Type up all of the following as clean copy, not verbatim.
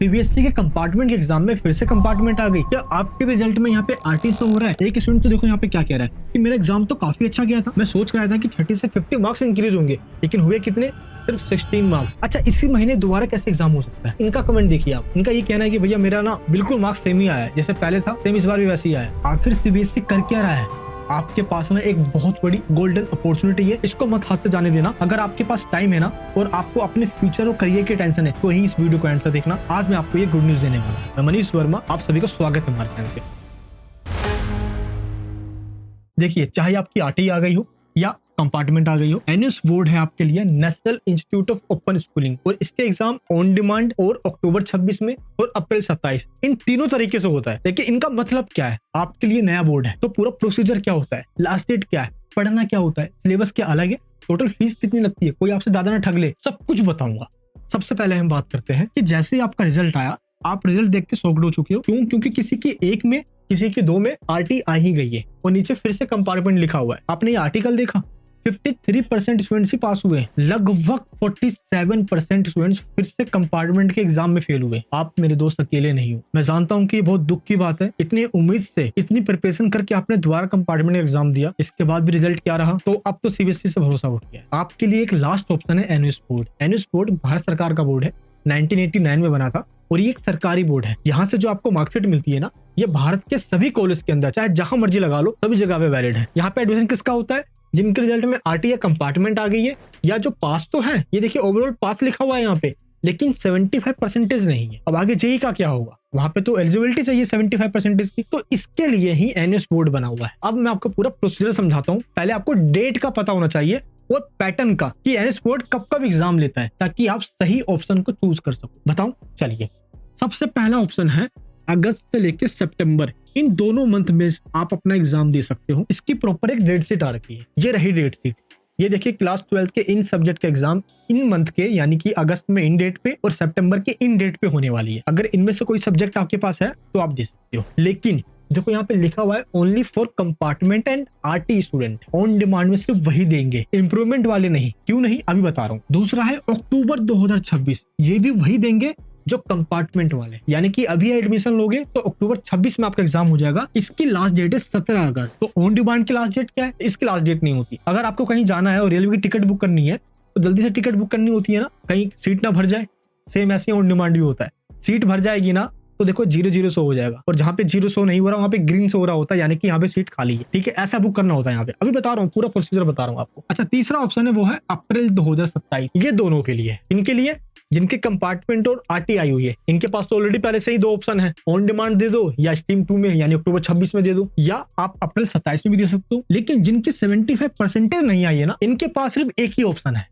CBSE के compartment के exam में फिर से कंपार्टमेंट आ गई। क्या आपके रिजल्ट में यहाँ पे आरटी शो हो रहा है? एक स्टूडेंट तो देखो यहाँ पे क्या कह रहा है कि मेरा एग्जाम तो काफी अच्छा गया था, मैं सोच रहा था कि 30 से 50 मार्क्स इंक्रीज होंगे, लेकिन हुए कितने? सिर्फ 16 मार्क्स। अच्छा, इसी महीने दोबारा कैसे एग्जाम हो सकता है? इनका कमेंट देखिए आप। इनका ये कहना है कि भैया मेरा ना बिल्कुल मार्क्स सेम ही आया है, जैसे पहले था सेम इस बार भी वैसे ही आया। आखिर सीबीएसई कर क्या रहा है? आपके पास ना एक बहुत बड़ी गोल्डन अपॉर्चुनिटी है, इसको मत हाथ से जाने देना। अगर आपके पास टाइम है ना और आपको अपने फ्यूचर और करियर की टेंशन है तो ही इस वीडियो को एंड तक देखना। आज मैं आपको ये गुड न्यूज देने वाला हूं। मैं मनीष वर्मा, आप सभी का स्वागत है हमारे चैनल पे। देखिए, चाहे आपकी आरटी आ गई हो या कंपार्टमेंट आ गई हो, एनएस बोर्ड है आपके लिए, national institute of open schooling, और इसके एग्जाम ऑन डिमांड और अक्टूबर 26 में और अप्रैल 27 इन तीनों तरीके से होता है। देखिए, इनका मतलब क्या है? आपके लिए नया बोर्ड है तो पूरा प्रोसीजर क्या होता है, लास्ट डेट क्या है, पढ़ना क्या होता है, सिलेबस क्या अलग है, टोटल फीस कितनी लगती है, कोई आपसे ज्यादा ना ठग ले, सब कुछ बताऊंगा। सबसे पहले हम बात करते हैं कि जैसे ही आपका रिजल्ट आया, आप रिजल्ट देख के शॉक्ड हो चुके हो। क्यों? क्योंकि किसी की एक में, किसी की दो में आरटी आ ही गई है और नीचे फिर से कंपार्टमेंट लिखा हुआ है। आपने ये आर्टिकल देखा? 53% स्टूडेंट्स ही पास हुए, लगभग 47% स्टूडेंट्स फिर से कंपार्टमेंट के एग्जाम में फेल हुए। आप मेरे दोस्त अकेले नहीं हो। मैं जानता हूं कि ये बहुत दुख की बात है। इतनी उम्मीद से, इतनी प्रिपरेशन करके आपने दोबारा कंपार्टमेंट का एग्जाम दिया, इसके बाद भी रिजल्ट क्या रहा? तो अब तो सीबीएसई से भरोसा उठ गया। आपके लिए एक लास्ट ऑप्शन है NS board. NS board Bharat सरकार का बोर्ड है, 1989 में बना था और ये एक सरकारी बोर्ड है। यहाँ से जो आपको मार्कशीट मिलती है ना, ये भारत के सभी कॉलेज के अंदर, चाहे जहां मर्जी लगा लो, सभी जगह पे वैलिड है। यहाँ पे एडमिशन किसका होता है? जिनके रिजल्ट में आरटी या कंपार्टमेंट आ गई है, या जो पास तो है, ये देखिए ओवरऑल पास लिखा हुआ है यहाँ पे, लेकिन 75% नहीं है। अब आगे जेईई का क्या होगा? वहां पे तो एलिजिबिलिटी चाहिए 75% की, तो इसके लिए ही एनएस बोर्ड बना हुआ है। अब मैं आपको पूरा प्रोसीजर समझाता हूँ। पहले आपको डेट का पता होना चाहिए और पैटर्न का, कि एनएस बोर्ड कब कब एग्जाम लेता है, ताकि आप सही ऑप्शन को चूज कर सको। बताऊं? चलिए, सबसे पहला ऑप्शन है अगस्त से लेकर सितंबर, इन दोनों मंथ में आप अपना एग्जाम दे सकते हो। इसकी प्रॉपर एक डेट शीट आ रखी है, ये रही डेट शीट। ये देखिए, क्लास 12 के इन सब्जेक्ट के एग्जाम इन मंथ के, यानी कि अगस्त में इन डेट पे और सितंबर के इन डेट पे होने वाली है। अगर इनमें से कोई सब्जेक्ट आपके पास है तो आप दे सकते हो, लेकिन देखो यहाँ पे लिखा हुआ है only for compartment and RT student. On demand में सिर्फ वही देंगे, इंप्रूवमेंट वाले नहीं। क्यों नहीं, अभी बता रहा हूँ। दूसरा है अक्टूबर 2026, ये भी वही देंगे जो कंपार्टमेंट वाले, यानी कि अभी एडमिशन लोगे तो अक्टूबर 26 में आपका एग्जाम हो जाएगा। इसकी लास्ट डेट है 17 अगस्त। तो ऑन डिमांड की लास्ट डेट क्या है? इसकी लास्ट डेट नहीं होती। अगर आपको कहीं जाना है और रेलवे की टिकट बुक करनी है तो जल्दी से टिकट बुक करनी होती है ना, कहीं सीट ना भर जाए। सेम ऐसे ऑन डिमांड भी होता है, सीट भर जाएगी ना तो देखो 0-0 शो हो जाएगा, और जहाँ पे 0 शो नहीं हो रहा वहाँ पे ग्रीन शो हो रहा होता है, यानी कि यहाँ पे सीट खाली है। ठीक है, ऐसा बुक करना होता है यहाँ पे। अभी बता रहा हूँ, पूरा प्रोसीजर बता रहा हूँ आपको। अच्छा, तीसरा ऑप्शन है वो है अप्रैल 2027। ये दोनों के लिए, इनके लिए जिनके कंपार्टमेंट और आरटी आई हुई है, इनके पास तो ऑलरेडी पहले से ही दो ऑप्शन है, ऑन डिमांड दे दो या स्ट्रीम 2 में, यानी अक्टूबर 26 में दे दो, या आप अप्रैल 27 में भी दे सकते हो। लेकिन जिनकी 75% नहीं आई है ना, इनके पास सिर्फ एक ही ऑप्शन है,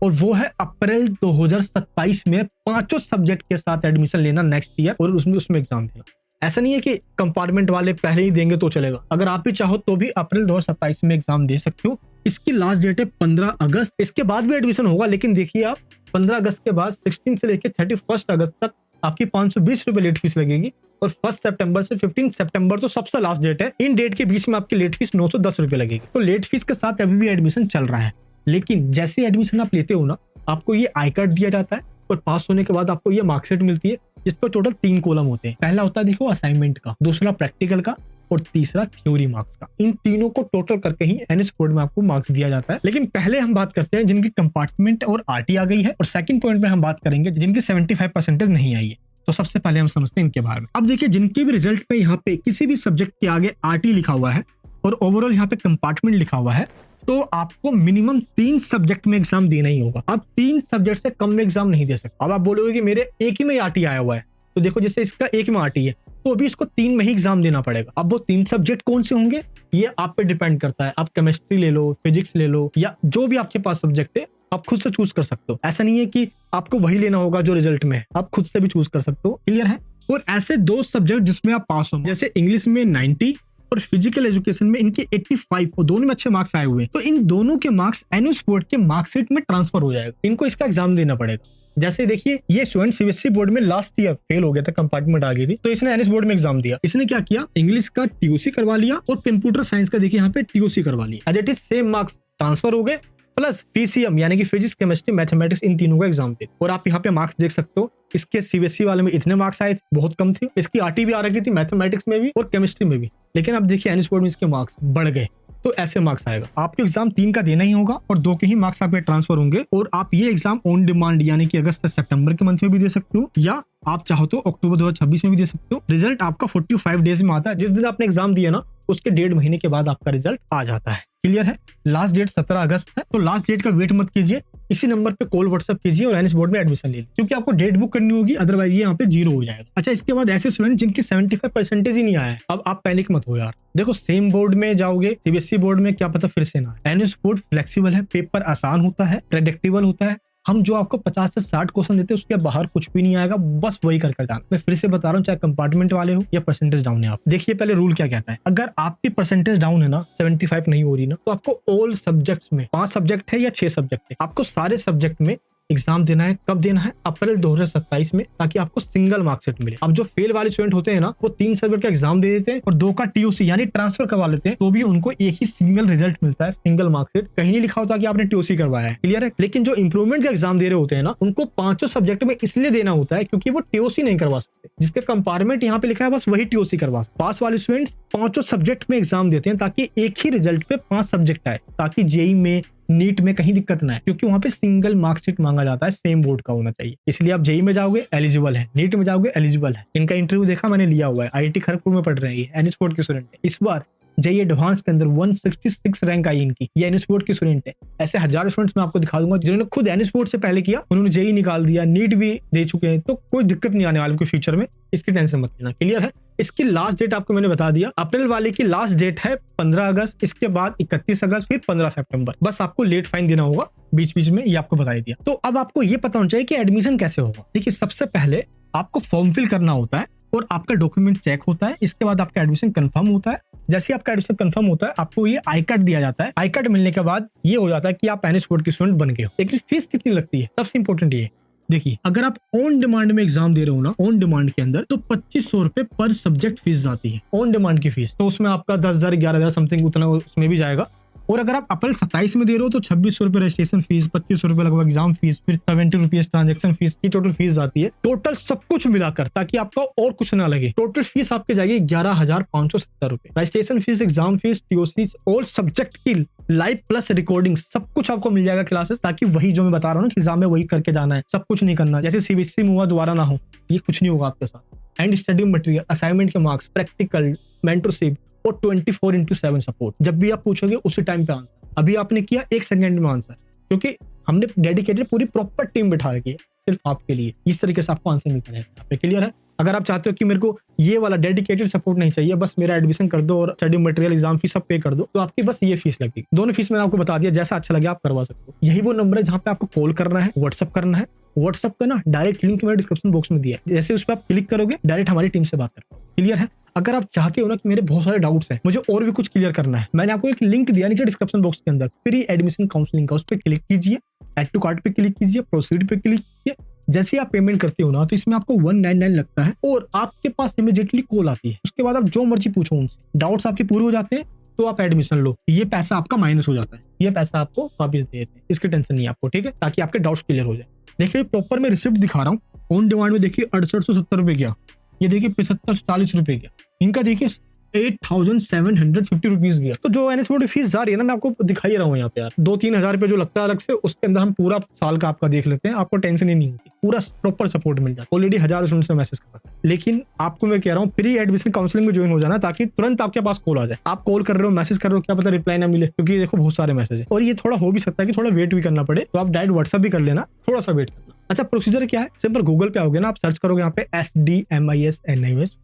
और वो है अप्रैल 2027 में 5 सब्जेक्ट के साथ एडमिशन लेना नेक्स्ट ईयर, और उसमें एग्जाम देना। ऐसा नहीं है कि कंपार्टमेंट वाले पहले ही देंगे तो चलेगा। अगर आप भी चाहो तो भी अप्रैल 2027 में एग्जाम दे सकते हो। इसकी लास्ट डेट है 15 अगस्त। इसके बाद भी एडमिशन होगा, लेकिन देखिए आप, 15 अगस्त के बाद 16 से लेकर 31 अगस्त तक आपकी 520 रुपए लेट फीस लगेगी, और 1 सितंबर से 15 सितंबर तो सबसे लास्ट डेट है, इन डेट के बीच में आपकी लेट फीस 910 रुपए लगेगी। तो लेट फीस के साथ अभी भी एडमिशन चल रहा है। लेकिन जैसे एडमिशन आप लेते हो ना, आपको ये आई कार्ड दिया जाता है, और पास होने के बाद आपको ये मार्कशीट मिलती है, जिस पर टोटल 3 कॉलम होते हैं। पहला होता है देखो असाइनमेंट का, दूसरा प्रैक्टिकल का, और तीसरा थ्योरी मार्क्स का। इन तीनों को टोटल करके ही एनएस बोर्ड में आपको मार्क्स दिया जाता है। लेकिन पहले हम बात करते हैं जिनकी कंपार्टमेंट और आरटी आ गई है, और सेकंड पॉइंट में हम बात करेंगे जिनकी 75% नहीं आई है। तो सबसे पहले हम समझते हैं इनके बारे में। अब देखिए, जिनके भी रिजल्ट पे यहाँ पे किसी भी सब्जेक्ट के आगे आरटी लिखा हुआ है और ओवरऑल यहाँ पे कंपार्टमेंट लिखा हुआ है, तो आपको मिनिमम 3 सब्जेक्ट में एग्जाम देना ही होगा। आप 3 सब्जेक्ट से कम में एग्जाम नहीं दे सकते। अब आप बोलोगे कि मेरे एक ही में आरटी आया हुआ है, तो देखो जैसे इसका एक में आरटी है, तो अभी इसको 3 में ही एग्जाम देना पड़ेगा। अब वो 3 सब्जेक्ट कौन से होंगे, ये आप पे डिपेंड करता है। आप केमिस्ट्री ले लो, फिजिक्स ले लो, या जो भी आपके पास सब्जेक्ट है, आप खुद से चूज कर सकते हो। ऐसा नहीं है कि आपको वही लेना होगा जो रिजल्ट में है, आप खुद से भी चूज कर सकते हो। क्लियर है? और ऐसे 2 सब्जेक्ट जिसमें आप पास हो, जैसे इंग्लिश में 90 और फिजिकल एजुकेशन में इनके 85, और दोनों में अच्छे मार्क्स आए हुए हैं, तो इन दोनों के मार्क्स एनएस बोर्ड के मार्कशीट में ट्रांसफर हो जाएगा। इनको इसका एग्जाम देना पड़ेगा। जैसे देखिए, ये स्टूडेंट सीबीएसई बोर्ड में लास्ट ईयर फेल हो गया था, कंपार्टमेंट आ गई थी, तो इसने एनएस बोर्ड में एग्जाम दिया। इसने क्या किया, इंग्लिश का टीओसी करवा लिया और कंप्यूटर साइंस का देखिए यहाँ पे टीओसी करवा लिया। As it is same marks transfer हो गए, प्लस पीसीएम यानी कि फिजिक्स, केमिस्ट्री, मैथमेटिक्स, इन तीनों का एग्जाम थे। और आप यहाँ पे मार्क्स देख सकते हो, इसके सीबीएसई वाले में इतने मार्क्स आए थे, बहुत कम थे। इसकी आरटी भी आ रखी थी मैथमेटिक्स में भी और केमिस्ट्री में भी, लेकिन अब देखिए एनएस बोर्ड में इसके मार्क्स बढ़ गए। तो ऐसे मार्क्स आएगा। आपको एग्जाम 3 का देना ही होगा और 2 के ही मार्क्स आपके ट्रांसफर होंगे। और आप ये एग्जाम ऑन डिमांड यानी कि अगस्त से सितंबर के मंथ में भी दे सकते हो, या आप चाहो तो अक्टूबर 2026 में भी दे सकते हो। रिजल्ट आपका 45 डेज में आता है। जिस दिन आपने एग्जाम दिया ना, उसके 1.5 महीने के बाद आपका रिजल्ट आ जाता है। क्लियर है? लास्ट डेट 17 अगस्त है, तो लास्ट डेट का वेट मत कीजिए, इसी नंबर पे कॉल व्हाट्सएप कीजिए और एनएस बोर्ड में एडमिशन ले लीजिए, क्योंकि आपको डेट बुक करनी होगी, अदरवाइज ये यहाँ पे 0 हो जाएगा। अच्छा, इसके बाद ऐसे स्टूडेंट जिनकी 75% ही नहीं आया है, अब आप पैनिक मत हो यार। देखो, सेम बोर्ड में जाओगे, सीबीएसई बोर्ड में क्या पता फिर से ना। एनएस बोर्ड फ्लेक्सिबल है, पेपर आसान होता है, प्रेडिक्टेबल होता है। हम जो आपको 50 से 60 क्वेश्चन देते हैं, उसके बाहर कुछ भी नहीं आएगा, बस वही कर जाना। मैं फिर से बता रहा हूँ, चाहे कंपार्टमेंट वाले हो या परसेंटेज डाउन है। आप देखिए पहले रूल क्या कहता है। अगर आपकी परसेंटेज डाउन है ना, 75 नहीं हो रही ना, तो आपको ऑल सब्जेक्ट्स में 5 सब्जेक्ट है या 6 सब्जेक्ट है, आपको सारे सब्जेक्ट में एग्जाम देना है। कब देना है? अप्रैल 2027 में, ताकि आपको सिंगल मार्कशीट मिले। अब जो फेल वाले स्टूडेंट होते हैं ना, वो 3 सब्जेक्ट का एग्जाम दे देते हैं और 2 का टीओसी यानी ट्रांसफर करवा लेते हैं, तो भी उनको एक ही सिंगल रिजल्ट मिलता है, सिंगल मार्कशीट। कहीं नहीं लिखा होता कि आपने टीओसी करवाया है। क्लियर है? लेकिन जो इंप्रूवमेंट का एग्जाम दे रहे होते हैं ना, उनको 5 सब्जेक्ट में इसलिए देना होता है क्योंकि वो टीओसी नहीं करवा सकते। जिसके कंपार्टमेंट यहाँ पे लिखा है, बस वही टीओसी करवा सकते। पास वाले स्टूडेंट 5 सब्जेक्ट में एग्जाम देते हैं, ताकि एक ही रिजल्ट पे 5 सब्जेक्ट आए, ताकि जेई में, नीट में कहीं दिक्कत ना है, क्योंकि वहां पे सिंगल मार्कशीट मांगा जाता है, सेम बोर्ड का होना चाहिए। इसलिए आप जेई में जाओगे एलिजिबल है, नीट में जाओगे एलिजिबल है। इनका इंटरव्यू देखा मैंने, लिया हुआ है, आईआईटी खड़गपुर में पढ़ रहे हैं, एनएस बोर्ड के स्टूडेंट है। इस बार जेई एडवांस के अंदर 166 रैंक आई इनकी, ये एनएस बोर्ड के स्टूडेंट है। ऐसे हजारों स्टूडेंट्स मैं आपको दिखा दूंगा जिन्होंने खुद एनएस बोर्ड से पहले किया, उन्होंने जेई निकाल दिया, नीट भी दे चुके हैं। तो कोई दिक्कत नहीं आने वाली फ्यूचर में, इसकी टेंशन मत लेना। क्लियर है? इसकी लास्ट डेट आपको मैंने बता दिया। अप्रैल वाले की लास्ट डेट है 15 अगस्त, इसके बाद 31 अगस्त, फिर 15 सितंबर। बस आपको लेट फाइन देना होगा बीच बीच में, ये आपको बता दिया। तो अब आपको ये पता होना चाहिए कि एडमिशन कैसे होगा। देखिए, सबसे पहले आपको फॉर्म फिल करना होता है और आपका डॉक्यूमेंट चेक होता है। इसके बाद आपका एडमिशन कंफर्म होता है। जैसे ही आपका एडमिशन कंफर्म होता है, आपको ये आई कार्ड दिया जाता है। आई कार्ड मिलने के बाद ये हो जाता है कि आप एनएस बोर्ड के स्टूडेंट बन गए हो। लेकिन फीस कितनी लगती है, सबसे इंपॉर्टेंट ये देखिए, अगर आप ऑन डिमांड में एग्जाम दे रहे हो ना, ऑन डिमांड के अंदर, तो 2500 रुपए पर सब्जेक्ट फीस जाती है, ऑन डिमांड की फीस। तो उसमें आपका 10,000 11,000 समथिंग उतना उसमें भी जाएगा। और अगर आप अप्रैल 27 में दे रहे हो, तो 2600 रुपए रजिस्ट्रेशन फीस, 2500 रुपए लगभग एग्जाम फीस, फिर 70 रुपीज ट्रांजेक्शन फीस की टोटल फीस जाती है। टोटल सब कुछ मिलाकर, ताकि आपको और कुछ ना लगे, टोटल फीस आपके जाएगी 11,570 रुपए। Registration fees, exam fees, TOC, all subject की लाइव प्लस रिकॉर्डिंग, सब कुछ आपको मिल जाएगा क्लासेस, ताकि वही जो मैं बता रहा हूँ ना, एग्जाम में वही करके जाना है, सब कुछ नहीं करना। जैसे सीबीएसई में हुआ, दोबारा ना हो, ये कुछ नहीं होगा आपके साथ। एंड स्टडी मटेरियल, असाइनमेंट के मार्क्स, प्रैक्टिकल, मेंटरशिप और 24/7 सपोर्ट। जब भी आप पूछोगे उसी टाइम पे आंसर। अभी आपने किया 1 सेकंड में आंसर, क्योंकि हमने डेडिकेटेड पूरी प्रॉपर टीम बिठा रखी है सिर्फ आपके लिए। इस तरीके से आपको आंसर मिलता रहेगा यहाँ पे। क्लियर है? अगर आप चाहते हो कि मेरे को ये वाला डेडिकेटेड सपोर्ट नहीं चाहिए, बस मेरा एडमिशन कर दो और स्टडी मटेरियल, एग्जाम फीस सब पे कर दो, तो आपकी बस ये फीस लगेगी। दोनों फीस मैंने आपको बता दिया, जैसा अच्छा लगे आप करवा सकते हो। यही वो नंबर है जहाँ पे आपको कॉल करना है, व्हाट्सअप करना है। व्हाट्सअप का ना डायरेक्ट लिंक मैंने डिस्क्रिप्शन बॉक्स में दिया है, जैसे उस पर आप क्लिक करोगे, डायरेक्ट हमारी टीम से बात कर पाओ। क्लियर है? अगर आप चाहते हो ना कि मेरे बहुत सारे डाउट्स हैं, मुझे और भी कुछ क्लियर करना है, मैंने आपको एक लिंक दिया नीचे डिस्क्रिप्शन बॉक्स के अंदर, फ्री एडमिशन काउंसलिंग का, उस पर क्लिक कीजिए, ऐड टू कार्ट पे क्लिक कीजिए, प्रोसीड पे क्लिक कीजिए। जैसे आप पेमेंट करते हो ना, तो इसमें आपको 199 लगता है और आपके पास इमीडिएटली कॉल आती है। उसके बाद आप जो मर्जी पूछो उनसे, डाउट्स आपके पूरे हो जाते हैं, तो आप एडमिशन लो। ये पैसा आपका माइनस हो जाता है, ये पैसा आपको वापस दे देते हैं, इसकी टेंशन नहीं है आपको। ठीक है? ताकि आपके डाउट्स क्लियर हो जाए। देखिए, प्रॉपर मैं रिसिप्ट दिखा रहा हूँ। ऑन डिमांड में देखिए 6870 रुपए गया, ये देखिए 7540 रुपए गया, इनका देखिए 8750 रुपीज गया। तो जो एनएस बोर्ड की फीस जा रही है ना, मैं आपको दिखाई रहा हूँ यहाँ पे यार, 2-3 हजार रुपए जो लगता है अलग से, उसके अंदर हम पूरा साल का आपका देख लेते हैं, आपको टेंशन ही नहीं होती, पूरा प्रॉपर सपोर्ट मिल जाता है। ऑलरेडी 1000 स्टूडेंट्स ने मैसेज कर रखा है। लेकिन आपको मैं कह रहा हूँ, फ्री एडमिशन काउंसलिंग में ज्वाइन हो जाना, ताकि तुरंत आपके पास कॉल आ जाए। आप कॉल कर रहे हो, मैसेज कर रहे हो, क्या पता रिप्लाई ना मिले, क्योंकि देखो बहुत सारे मैसेज है। और ये थोड़ा हो भी सकता है कि थोड़ा वेट भी करना पड़े, तो आप डायरेक्ट व्हाट्सएप भी कर लेना, थोड़ा सा वेट करना। अच्छा, प्रोसीजर क्या है? सिंपल गूगल पे आओगे ना, आप सर्च करोगे यहाँ पे SDMISNIS,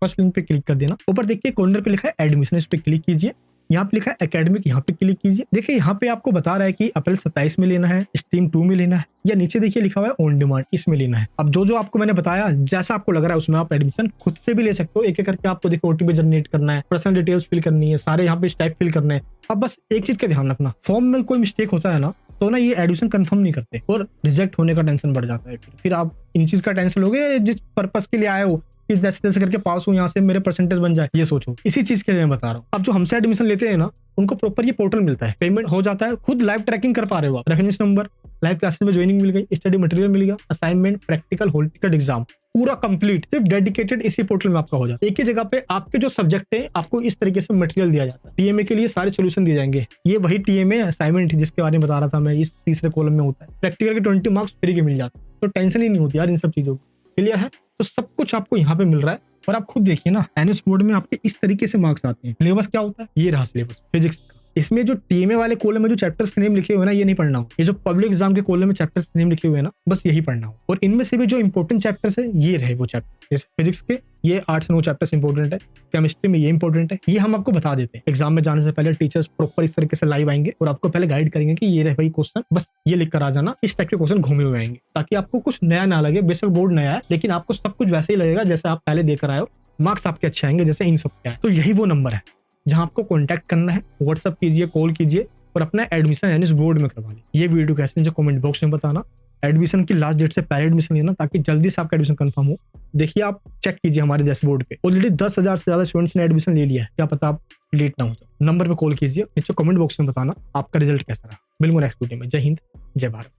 फर्स्ट लिंक पे क्लिक कर देना। ऊपर देखिए कॉर्नर पे लिखा है एडमिशन, इस पे क्लिक कीजिए। यहाँ पे लिखा है एकेडमिक, यहाँ पे क्लिक कीजिए। देखिए यहाँ पे आपको बता रहा है कि अप्रैल 27 में लेना है, स्ट्रीम 2 में लेना है, या नीचे देखिए लिखा हुआ है ऑन डिमांड, इसमें लेना है। अब जो आपको मैंने बताया, जैसा आपको लग रहा है उसमें आप एडमिशन खुद से भी ले सकते हो। एक एक करके आपको देखो ओटीपी जनरेट करना है, पर्सनल डिटेल्स फिल करनी है, सारे यहाँ पे स्टेप फिल करने हैं। अब बस एक चीज का ध्यान रखना, फॉर्म में कोई मिस्टेक होता है ना, तो ना ये एडमिशन कंफर्म नहीं करते और रिजेक्ट होने का टेंशन बढ़ जाता है। फिर आप इन चीज का टेंशन लोगे, जिस पर्पस के लिए आए हो कि जैसे जैसे करके पास हो, यहाँ से मेरे परसेंटेज बन जाए, ये सोचो। इसी चीज के लिए मैं बता रहा हूँ। अब जो हमसे एडमिशन लेते हैं ना, उनको प्रॉपर ये पोर्टल मिलता है, पेमेंट हो जाता है, खुद लाइव ट्रैकिंग कर पा रहे हो आप, रेफरेंस नंबर, लाइव क्लासेस में ज्वाइनिंग मिल गई, स्टडी मटेरियल मिल गया, assignment, practical, hall ticket, exam पूरा कंप्लीट सिर्फ डेडिकेटेड इसी पोर्टल में आपका हो जाता है। एक ही जगह पे आपके जो सब्जेक्ट है आपको इस तरीके से मटेरियल दिया जाता है। टीएमए के लिए सारे सोल्यूशन दिए जाएंगे। ये वही टीएमए असाइनमेंट जिसके बारे में बता रहा था मैं, इस तीसरे कॉलम में होता है। प्रैक्टिकल के 20 मार्क्स फ्री के मिल जाते हैं, तो टेंशन ही नहीं होती यार इन सब चीजों की। क्लियर है? तो सब कुछ आपको यहाँ पे मिल रहा है। और आप खुद देखिए ना, एनएस बोर्ड में आपके इस तरीके से मार्क्स आते हैं। सिलेबस क्या होता है? ये रहा सिलेबस फिजिक्स का। इसमें जो टीएमए वाले कॉलम में जो चैप्टर्स के नेम लिखे हुए हैं ना, ये नहीं पढ़ना हो। ये जो पब्लिक एग्जाम के कॉलम में चैप्टर्स के नेम लिखे हुए हैं ना, बस यही पढ़ना हो। और इनमें से भी जो इंपॉर्टेंट चैप्टर्स है, ये रहे वो चैप्टर। जैसे फिजिक्स के ये 8 से 9 चैप्टर्स इंपॉर्टेंट है, केमिस्ट्री में ये इंपॉर्टेंट है, ये हम आपको बता देते हैं। एग्जाम में जाने से पहले टीचर्स प्रॉपर इस तरीके से लाइव आएंगे और आपको पहले गाइड करेंगे कि ये रहे भाई क्वेश्चन, बस ये लिख कर आ जाना। इस टाइप के क्वेश्चन घूमे हुए आएंगे, ताकि आपको कुछ नया ना लगे। बेशक बोर्ड नया है, लेकिन आपको सब कुछ वैसे ही लगेगा जैसे आप पहले देकर आए हो। मार्क्स आपके अच्छे आएंगे जैसे इन सब के आए। तो यही वो नंबर है जहां आपको कांटेक्ट करना है। व्हाट्सअप कीजिए, कॉल कीजिए और अपना एडमिशन एनएस बोर्ड में करवा लीजिए। ये वीडियो कैसे नीचे कमेंट बॉक्स में बताना। एडमिशन की लास्ट डेट से पहले एडमिशन लेना, ताकि जल्दी से आपका एडमिशन कंफर्म हो। देखिए आप चेक कीजिए हमारे डैशबोर्ड पे, ऑलरेडी 10,000 से ज्यादा स्टूडेंट्स ने एडमिशन ले लिया है। क्या पता आप लेट ना हो जाओ। नंबर पे कॉल कीजिए, नीचे कमेंट बॉक्स में बताना आपका रिजल्ट कैसा रहा। मिलूंगा नेक्स्ट वीडियो में। जय हिंद, जय भारत।